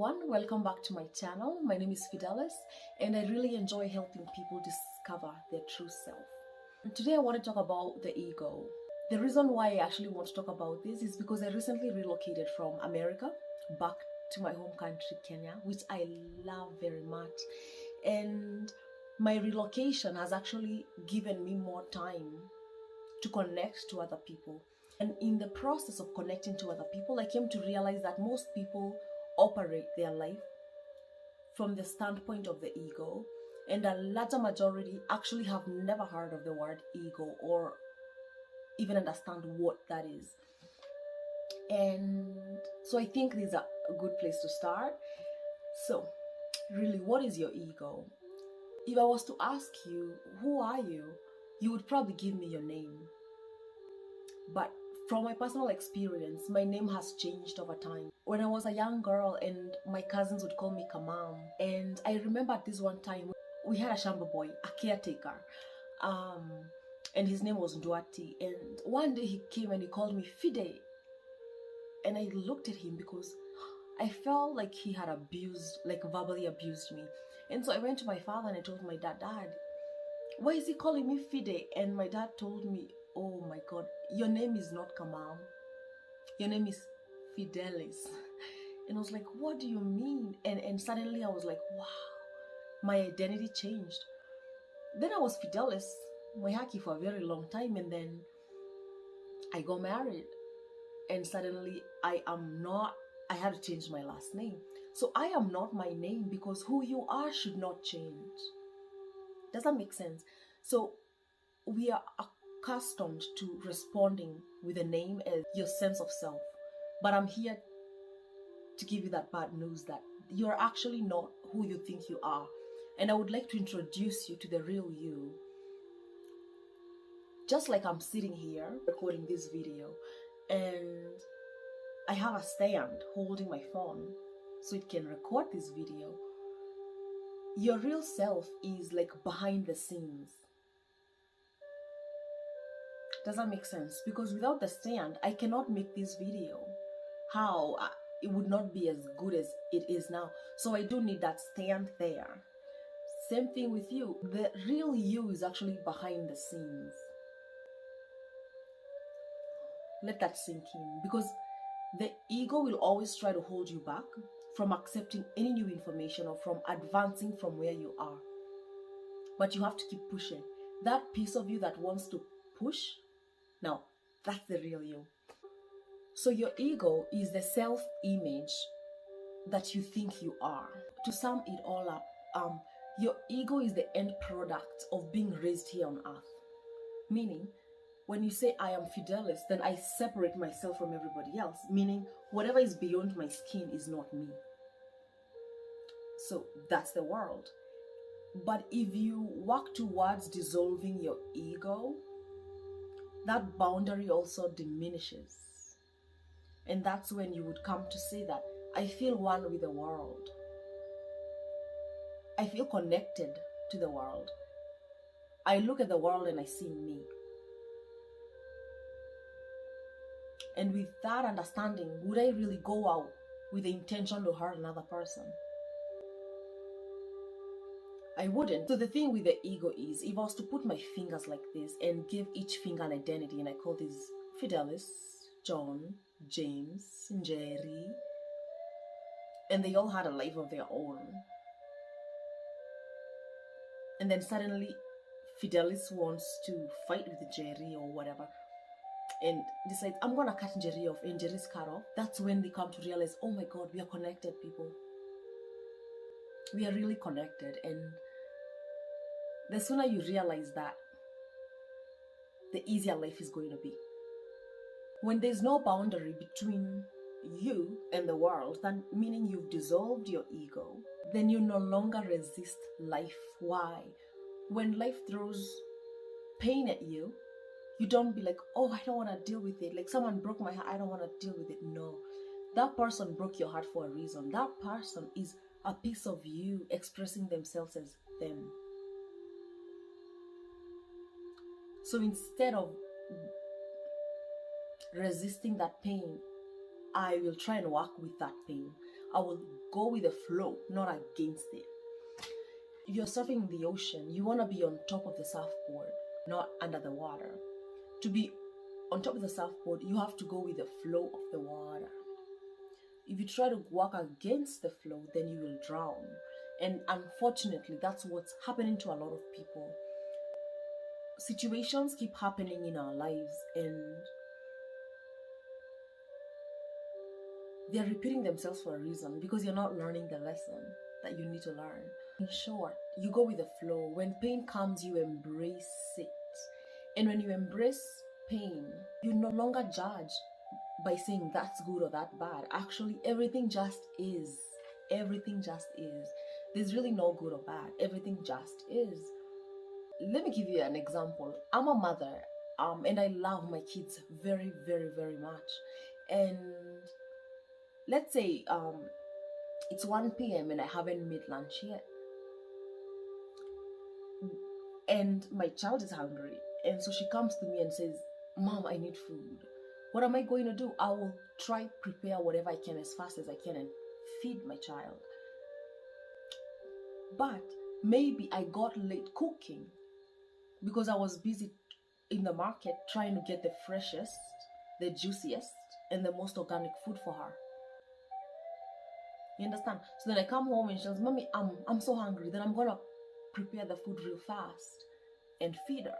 everyone, welcome back to my channel. My name is Fidelis and I really enjoy helping people discover their true self. And today I want to talk about the ego. The reason why I actually want to talk about this is because I recently relocated from America back to my home country, Kenya, which I love very much. And my relocation has actually given me more time to connect to other people. And in the process of connecting to other people, I came to realize that most people operate their life from the standpoint of the ego, and a larger majority actually have never heard of the word ego or even understand what that is. And so I think this is a good place to start. So really, what is your ego? If I was to ask you, who are you? You would probably give me your name. But from my personal experience, my name has changed over time. When I was a young girl and my cousins would call me Kamam, and I remember at this one time, we had a shamba boy, a caretaker, and his name was Nduati. And one day he came and he called me Fide. And I looked at him because I felt like he had verbally abused me. And so I went to my father and I told my dad, why is he calling me Fide? And my dad told me, oh my God, your name is not Kamam. Your name is Fidelis. And I was like, what do you mean? And suddenly I was like, wow, my identity changed. Then I was Fidelis, Moyaki, for a very long time. And then I got married. And suddenly I had to change my last name. So I am not my name because who you are should not change. Does that make sense? So we are accustomed to responding with a name as your sense of self. But I'm here to give you that bad news that you're actually not who you think you are. And I would like to introduce you to the real you. Just like I'm sitting here recording this video and I have a stand holding my phone so it can record this video. Your real self is like behind the scenes. Does that make sense? Because without the stand, I cannot make this video. How? It would not be as good as it is now. So I do need that stand there. Same thing with you. The real you is actually behind the scenes. Let that sink in. Because the ego will always try to hold you back from accepting any new information or from advancing from where you are. But you have to keep pushing. That piece of you that wants to push, now, that's the real you. So your ego is the self-image that you think you are. To sum it all up, your ego is the end product of being raised here on earth. Meaning, when you say I am Fidelis, then I separate myself from everybody else. Meaning, whatever is beyond my skin is not me. So that's the world. But if you work towards dissolving your ego, that boundary also diminishes. And that's when you would come to say that I feel one with the world. I feel connected to the world. I look at the world and I see me. And with that understanding, would I really go out with the intention to hurt another person? I wouldn't. So the thing with the ego is, if I was to put my fingers like this and give each finger an identity, and I call this Fidelis, John, James, Jerry, and they all had a life of their own. And then suddenly, Fidelis wants to fight with Jerry or whatever, and decides, I'm going to cut Jerry off, and Jerry's cut off. That's when they come to realize, oh my God, we are connected, people. We are really connected. And the sooner you realize that, the easier life is going to be. When there's no boundary between you and the world, then meaning you've dissolved your ego, then you no longer resist life. Why? When life throws pain at you, you don't be like, oh, I don't want to deal with it. Like someone broke my heart, I don't want to deal with it. No. That person broke your heart for a reason. That person is a piece of you expressing themselves as them. So instead of resisting that pain, I will try and work with that pain. I will go with the flow, not against it. If you're surfing the ocean, you want to be on top of the surfboard, not under the water. To be on top of the surfboard, you have to go with the flow of the water. If you try to walk against the flow, then you will drown. And unfortunately, that's what's happening to a lot of people. Situations keep happening in our lives and they're repeating themselves for a reason, because you're not learning the lesson that you need to learn. In short, you go with the flow. When pain comes, you embrace it. And when you embrace pain, you no longer judge by saying that's good or that bad. Actually, everything just is. Everything just is. There's really no good or bad. Everything just is. Let me give you an example. I'm a mother, and I love my kids very, very, very much. And let's say it's 1 p.m. and I haven't made lunch yet. And my child is hungry. And so she comes to me and says, Mom, I need food. What am I going to do? I will try prepare whatever I can as fast as I can and feed my child. But maybe I got late cooking because I was busy in the market trying to get the freshest, the juiciest, and the most organic food for her. You understand? So then I come home and she says, Mommy, I'm so hungry. Then I'm going to prepare the food real fast and feed her.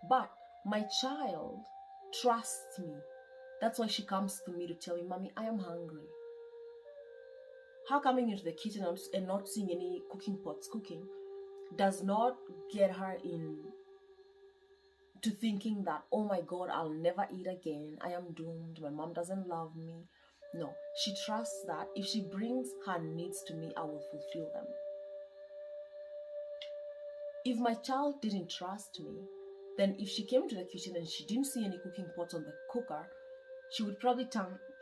But my child trusts me. That's why she comes to me to tell me, Mommy, I am hungry. Her coming into the kitchen and not seeing any cooking pots cooking does not get her in to thinking that, oh my God, I'll never eat again. I am doomed. My mom doesn't love me. No, she trusts that if she brings her needs to me, I will fulfill them. If my child didn't trust me, then if she came to the kitchen and she didn't see any cooking pots on the cooker, she would probably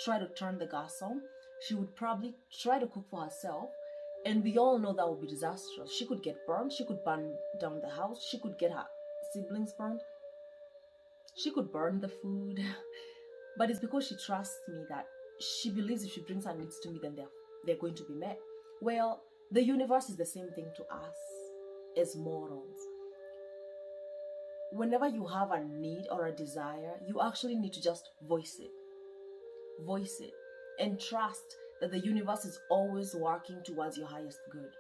try to turn the gas on. She would probably try to cook for herself. And we all know that would be disastrous. She could get burned. She could burn down the house. She could get her siblings burned. She could burn the food. But it's because she trusts me that she believes if she brings her needs to me, then they're going to be met. Well, the universe is the same thing to us as mortals. Whenever you have a need or a desire, you actually need to just voice it. Voice it. And trust that the universe is always working towards your highest good.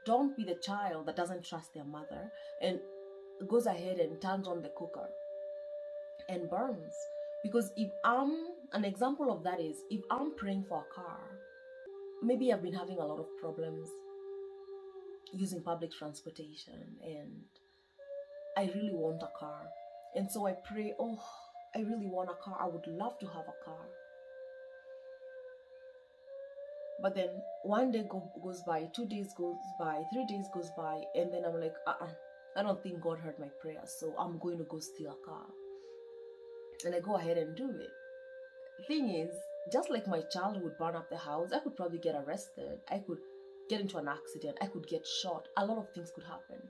Don't be the child that doesn't trust their mother and goes ahead and turns on the cooker and burns. Because an example of that is, if I'm praying for a car, maybe I've been having a lot of problems using public transportation and I really want a car. And so I pray, oh, I really want a car. I would love to have a car. But then one day goes by, 2 days goes by, 3 days goes by, and then I'm like, I don't think God heard my prayer, so I'm going to go steal a car. And I go ahead and do it. Thing is, just like my child would burn up the house, I could probably get arrested. I could get into an accident. I could get shot. A lot of things could happen.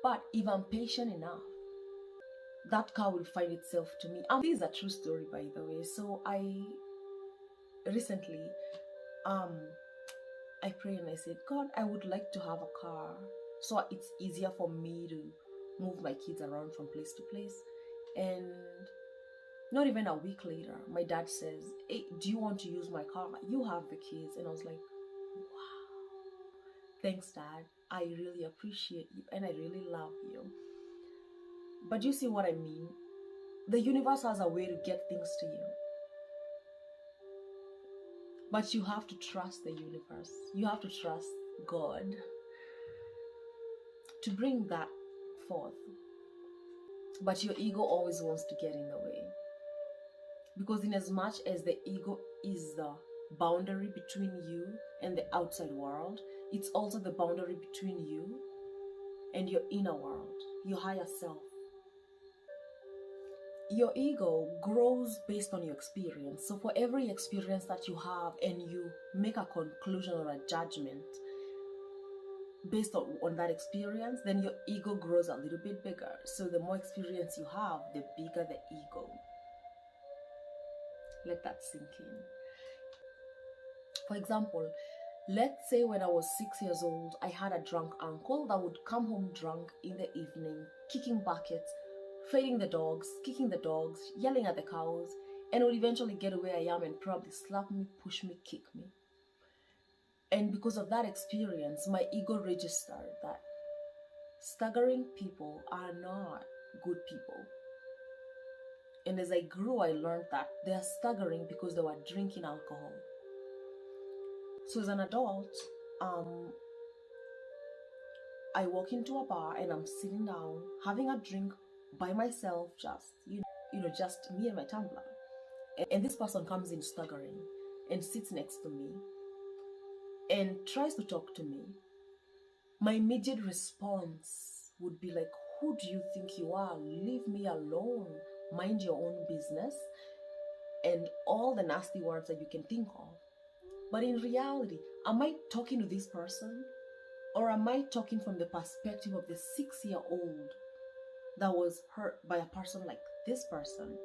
But if I'm patient enough, that car will find itself to me. This is a true story, by the way. So I recently, I prayed and I said, God, I would like to have a car so it's easier for me to move my kids around from place to place. And not even a week later, my dad says, hey, do you want to use my car? You have the keys. And I was like, wow, thanks, Dad. I really appreciate you and I really love you. But you see what I mean? The universe has a way to get things to you. But you have to trust the universe. You have to trust God to bring that forth. But your ego always wants to get in the way. Because in as much as the ego is the boundary between you and the outside world, it's also the boundary between you and your inner world, your higher self. Your ego grows based on your experience. So for every experience that you have and you make a conclusion or a judgment based on that experience, then your ego grows a little bit bigger. So the more experience you have, the bigger the ego. Let that sink in. For example, let's say when I was 6 years old, I had a drunk uncle that would come home drunk in the evening, kicking buckets, feeding the dogs, kicking the dogs, yelling at the cows, and would eventually get where I am and probably slap me, push me, kick me. And because of that experience, my ego registered that staggering people are not good people. And as I grew, I learned that they are staggering because they were drinking alcohol. So as an adult, I walk into a bar and I'm sitting down, having a drink by myself, just me and my tumbler. And this person comes in staggering and sits next to me and tries to talk to me. My immediate response would be like, who do you think you are? Leave me alone. Mind your own business. And all the nasty words that you can think of. But in reality, am I talking to this person? Or am I talking from the perspective of the 6-year-old that was hurt by a person like this person?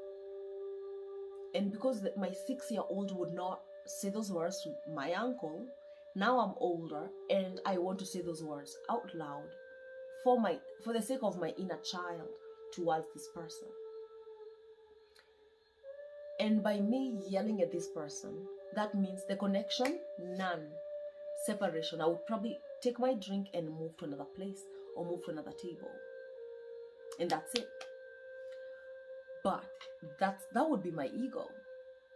And because my 6-year-old would not say those words to my uncle, now I'm older and I want to say those words out loud for the sake of my inner child towards this person. And by me yelling at this person, that means the connection, none. Separation. I would probably take my drink and move to another place or move to another table. And that's it. But that would be my ego.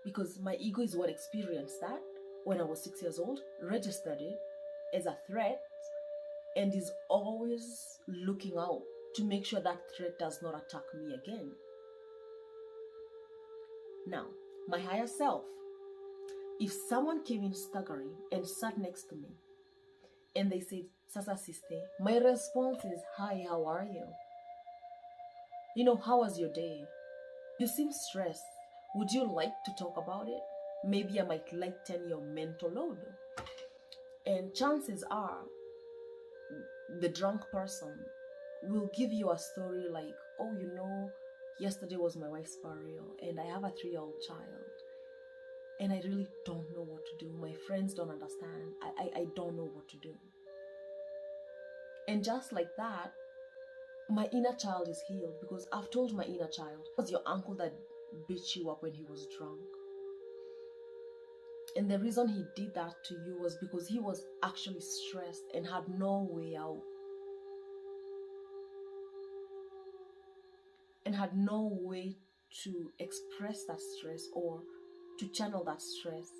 Because my ego is what experienced that when I was 6 years old, registered it as a threat, and is always looking out to make sure that threat does not attack me again. Now, my higher self. If someone came in staggering and sat next to me and they said, Sasa Siste, my response is, hi, how are you? How was your day? You seem stressed. Would you like to talk about it? Maybe I might lighten your mental load. And chances are, the drunk person will give you a story like, oh, yesterday was my wife's burial and I have a 3-year-old child. And I really don't know what to do. My friends don't understand. I don't know what to do. And just like that, my inner child is healed because I've told my inner child, it was your uncle that beat you up when he was drunk. And the reason he did that to you was because he was actually stressed and had no way out. And had no way to express that stress or to channel that stress.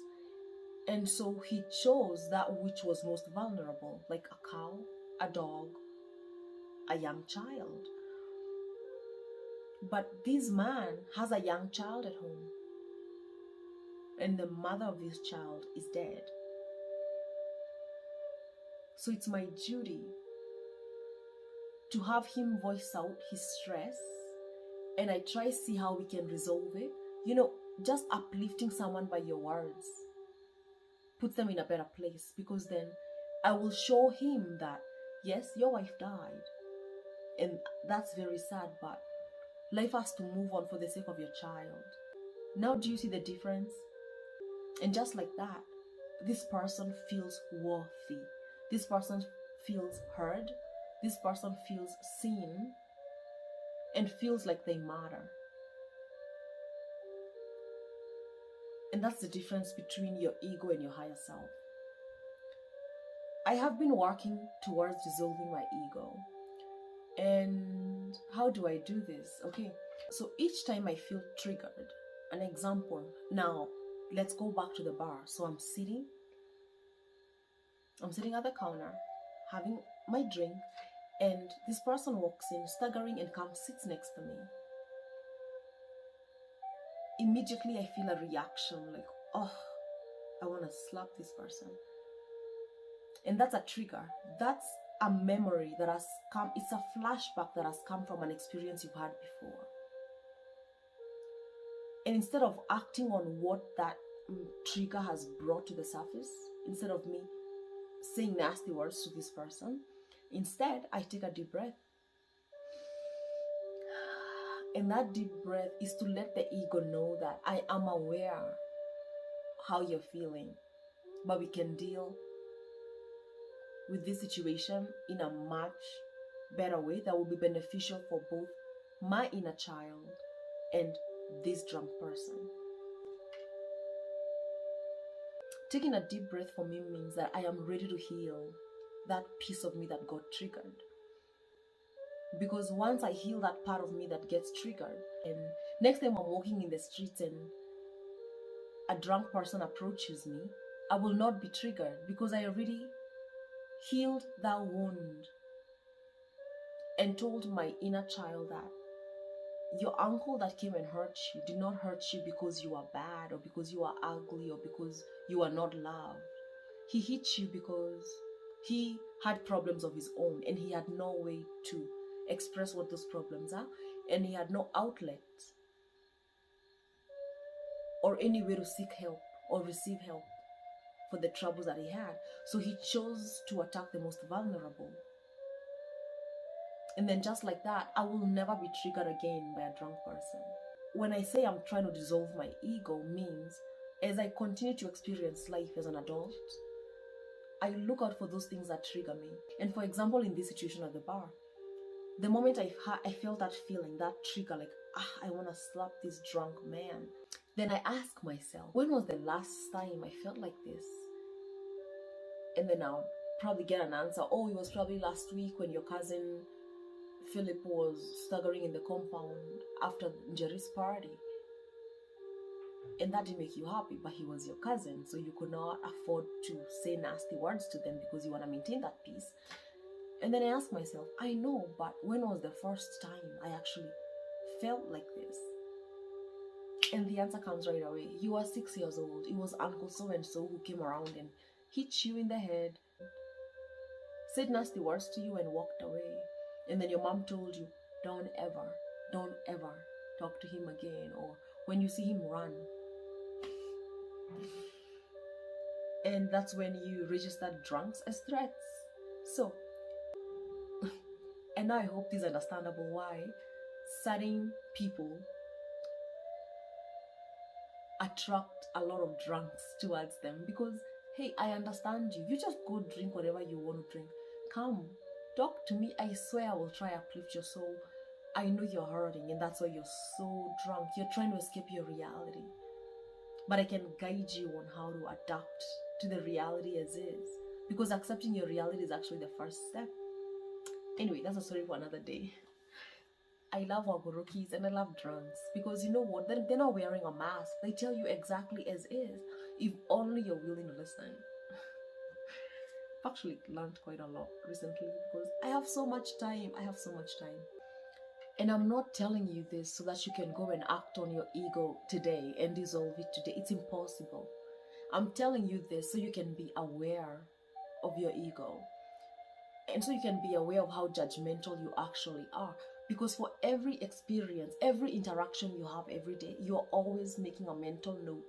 And so he chose that which was most vulnerable, like a cow, a dog, a young child. But this man has a young child at home. And the mother of this child is dead. So it's my duty to have him voice out his stress. And I try to see how we can resolve it. Just uplifting someone by your words put them in a better place, because then I will show him that, yes, your wife died. And that's very sad, but life has to move on for the sake of your child. Now, do you see the difference? And just like that, this person feels worthy. This person feels heard. This person feels seen and feels like they matter. And that's the difference between your ego and your higher self. I have been working towards dissolving my ego. And how do I do this? Okay, so each time I feel triggered, an example, now let's go back to the bar. So I'm sitting at the counter, having my drink, and this person walks in, staggering, and comes, sits next to me. Immediately I feel a reaction like, oh, I want to slap this person. And that's a trigger. That's a memory that has come. It's a flashback that has come from an experience you've had before. And instead of acting on what that trigger has brought to the surface, instead of me saying nasty words to this person, instead I take a deep breath. And that deep breath is to let the ego know that I am aware how you're feeling. but we can deal with this situation in a much better way that will be beneficial for both my inner child and this drunk person. Taking a deep breath for me means that I am ready to heal that piece of me that got triggered. Because once I heal that part of me that gets triggered, and next time I'm walking in the streets and a drunk person approaches me, I will not be triggered because I already healed that wound and told my inner child that your uncle that came and hurt you did not hurt you because you are bad or because you are ugly or because you are not loved. He hit you because he had problems of his own and he had no way to express what those problems are, and he had no outlet or any way to seek help or receive help for the troubles that he had. So he chose to attack the most vulnerable. And then just like that, I will never be triggered again by a drunk person. When I say I'm trying to dissolve my ego means as I continue to experience life as an adult, I look out for those things that trigger me. And for example, in this situation at the bar, the moment I felt that feeling, that trigger, like, I want to slap this drunk man, then I ask myself, when was the last time I felt like this? And then I'll probably get an answer, oh, it was probably last week when your cousin Philip was staggering in the compound after Jerry's party. And that didn't make you happy, but he was your cousin, so you could not afford to say nasty words to them because you want to maintain that peace. And then I ask myself, I know, but when was the first time I actually felt like this? And the answer comes right away. You are 6 years old. It was Uncle so-and-so who came around and hit you in the head, said nasty words to you and walked away. And then your mom told you, don't ever talk to him again, or when you see him, run. And that's when you registered drunks as threats. So, and now I hope this is understandable why certain people attract a lot of drunks towards them. Because, hey, I understand you. You just go drink whatever you want to drink. Come, talk to me. I swear I will try to uplift your soul. I know you're hurting and that's why you're so drunk. You're trying to escape your reality. But I can guide you on how to adapt to the reality as is. Because accepting your reality is actually the first step. Anyway, that's a story for another day. I love Wagorokis and I love drunks. Because you know what? They're not wearing a mask. They tell you exactly as is. If only you're willing to listen. I've actually learned quite a lot recently because I have so much time. And I'm not telling you this so that you can go and act on your ego today and dissolve it today. It's impossible. I'm telling you this so you can be aware of your ego. And so you can be aware of how judgmental you actually are. Because for every experience, every interaction you have every day, you're always making a mental note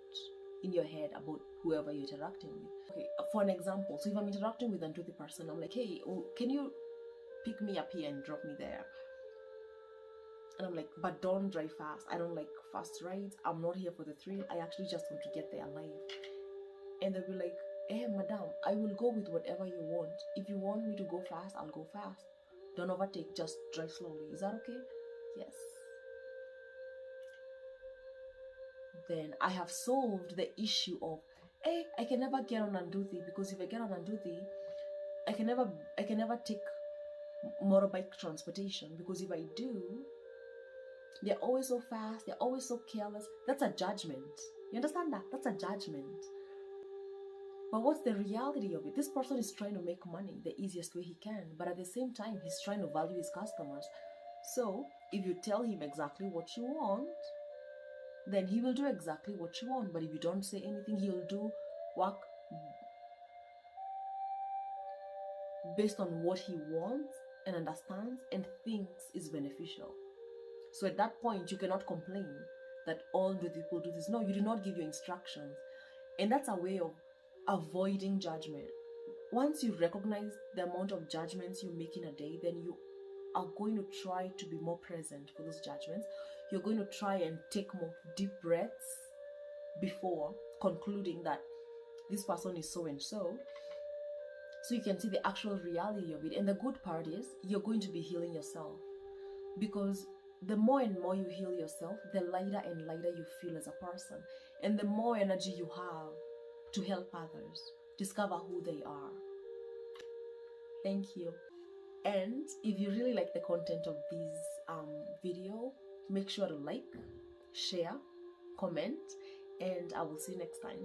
in your head about whoever you're interacting with. Okay, for an example, so if I'm interacting with an untrustworthy person, I'm like, hey, can you pick me up here and drop me there? And I'm like, but don't drive fast. I don't like fast rides. I'm not here for the thrill. I actually just want to get there alive. And they'll be like, hey, madam, I will go with whatever you want. If you want me to go fast, I'll go fast. Don't overtake, just drive slowly. Is that okay? Yes. Then I have solved the issue of, hey, I can never get on Untitled because if I get on Untitled, I can never take motorbike transportation because if I do, they're always so fast, they're always so careless. That's a judgment. You understand that? That's a judgment. But what's the reality of it? This person is trying to make money the easiest way he can, but at the same time, he's trying to value his customers. So, if you tell him exactly what you want, then he will do exactly what you want. But if you don't say anything, he'll do work based on what he wants and understands and thinks is beneficial. So at that point, you cannot complain that all the people do this. No, you do not give your instructions. And that's a way of avoiding judgment. Once you recognize the amount of judgments you make in a day, then you are going to try to be more present for those judgments. You're going to try and take more deep breaths before concluding that this person is so and so. So you can see the actual reality of it. And the good part is you're going to be healing yourself, because the more and more you heal yourself, the lighter and lighter you feel as a person, and the more energy you have to help others discover who they are. Thank you. And if you really like the content of this video, make sure to like, share, comment, and I will see you next time.